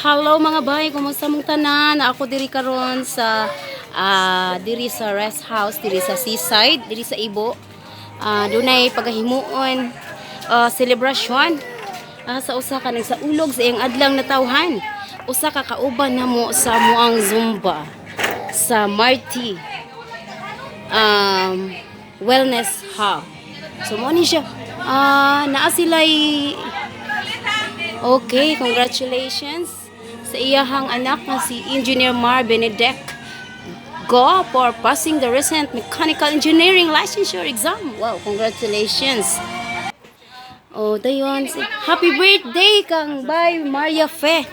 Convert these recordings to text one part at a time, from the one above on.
Hello mga bay, kumusta mong tanan? Ako diri karon sa rest house, diri sa seaside, diri sa Ibo. Dunay pagahimuon celebration sa usa ka sa ulog sa iyang adlang natawhan. Usa ka kauban namo sa muang Zumba sa Marty Wellness Hub. So mo ni siya. Naa sila'y okay, congratulations sa iyahang anak na si Engineer Mar Benedek Go for passing the recent mechanical engineering licensure exam. Wow, congratulations. Oh, dayon. Happy birthday kang bay Maria Fe.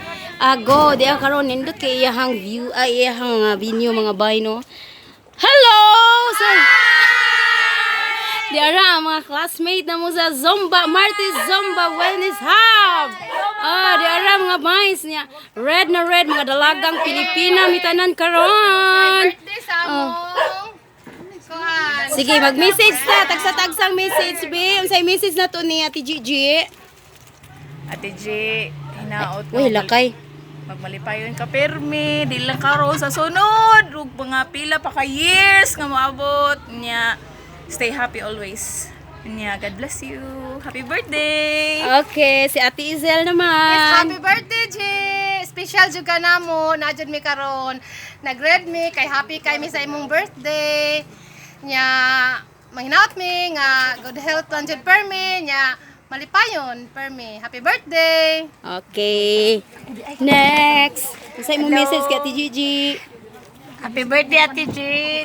Go, diya karon nindot kay iyahang view, iyahang video mga bay no. Hello! Sir. Diara mga classmate na mo sa Zumba, Marty Zumba Wellness Hub. Diara mga boys niya. Red na red, mga dalagang Pilipina, mitanan karon. Sige, mag-message ta. Tagsa-tagsang message, be. Unsay message na to ni Ate Gigi? Ate G, hinaot ko. Uy, lakay. Magmalipayon ka permi, di lang karon sa sunod. Ug mga pila pa ka years nga moabot niya. Stay happy always. Niya, God bless you. Happy birthday! Okay, si Ate Izel naman. Yes, happy birthday, G! Special juga na mo, nadyan mi karon. Nag-read mi, kay happy kay mi sa imong birthday. Nya, mahinaot mi, nga good health planted per mi. Nya, malipayon per mi. Happy birthday! Okay. Next. Unsay imong message kay Ate Gigi? Happy birthday, Ate G.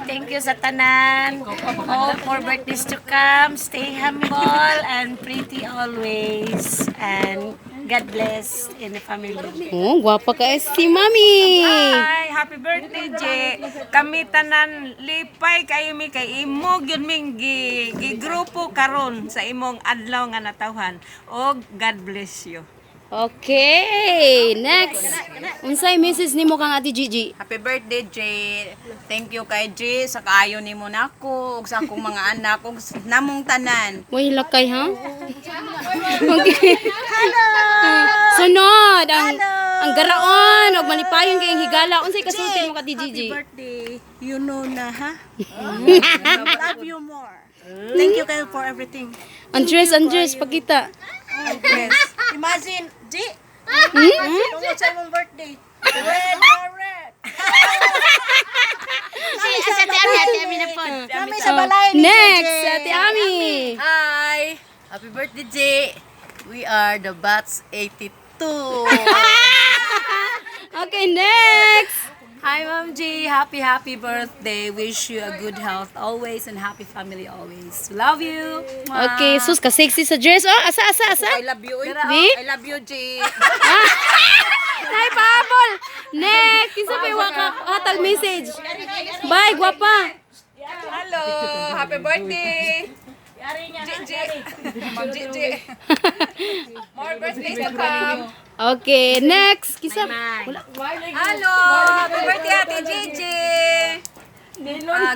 Thank you sa tanan. Hope for birthdays to come. Stay humble and pretty always. And God bless in the family. Oh, gwapa ka si Mami. Hi, happy birthday, J. Kami tanan lipay kayo mi kay imo gyud ming gigrupo karon sa imong adlaw nga natawhan. Og God bless you. Okay, next. Unsay message nimo kang Ate Gigi? Happy birthday, J. Thank you kay J sa kaayo nimo nako ug sa akong mga anak ug namong tanan. Uy, lakay ha? Okay. Hello. Sunod ang garaon og malipayon kay higala. Unsay kasulti mo ka Ate Gigi? Happy birthday. You know na, ha? Love you more. Thank you kayo for everything. Andres, pakita. Yes. Imagine, G. Tungkol sa imong birthday. Red na red. Kami sa balay ni Next, J. Ate Ami. Hi. Happy birthday, J. We are the Bats 82. Okay, next. Hi, Ma'am G. Happy birthday. Wish you a good health always and happy family always. Love you. Okay, sus ka sexy sa dress. Oh, asa. I love you. Di? I love you, G. Nay, pahabol. Next, isa pa yung hatag message. Bye, gwapa. Hello. Happy birthday. G. Ma'am G. More birthdays to come. Okay, next. Kisa. Hello. Happy birthday, Ate Gigi.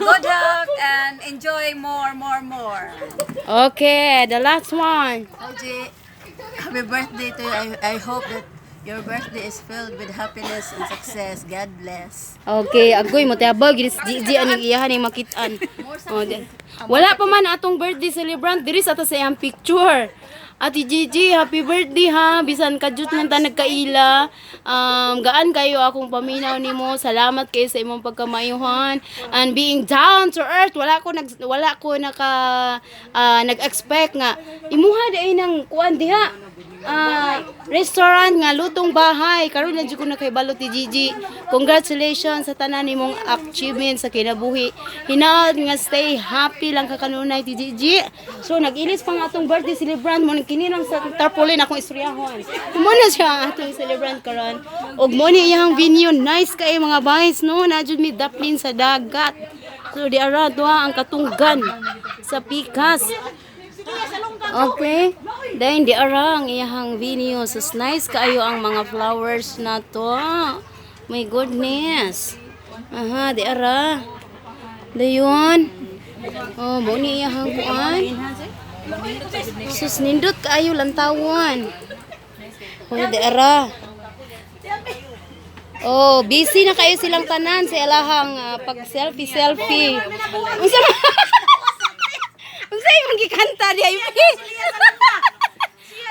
Good health and enjoy more. Okay, the last one. Oji, happy birthday to you. I hope that your birthday is filled with happiness and success. God bless. Okay, agoy mo tiabag Gigi aning iyahan ang makitaan. Oh, wala pa man atong birthday celebrant diri sa sa iyang picture. Ate Gigi, happy birthday ha. Bisan kadyut man ta nagkaila. Gaan kayo akong paminaw nimo. Salamat kayo sa imong pagkamayuhan and being down to earth. Wala ko nag-expect nga imuha day nang kuan diha. Restaurant nga lutong bahay. Karon na jud ko nakaibalo ti Gigi. Congratulations sa tanan nimong achievement sa kinabuhi. Hinaot nga stay happy lang ka kanunay ti Gigi. So nag-ilis pa nga atong birthday celebrant mo kini lang sa tarpaulin akong istoryahon. Mo na siya atong celebrant karon. Og mo ni iyang venue nice kay mga boys no. Na jud mi daplin sa dagat. So di ara duha ang katunggan sa Pikas. Okay. Then di ara ang iyang venue. So nice kaayo ang mga flowers na to. My goodness. Aha, di ara. Dayon. Oh, mo ni iyang kuan. Sus nindot kaayo lantawon. Oh, di ara. Oh, busy na kayo silang tanan sa ilahang pag-selfie. Unsa man? Unsa imong gikanta di ay?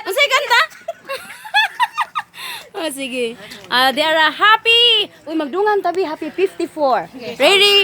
Unsa kanta? Oh, sige. They are happy. Uy, magdungan tabi. Happy 54. Ready?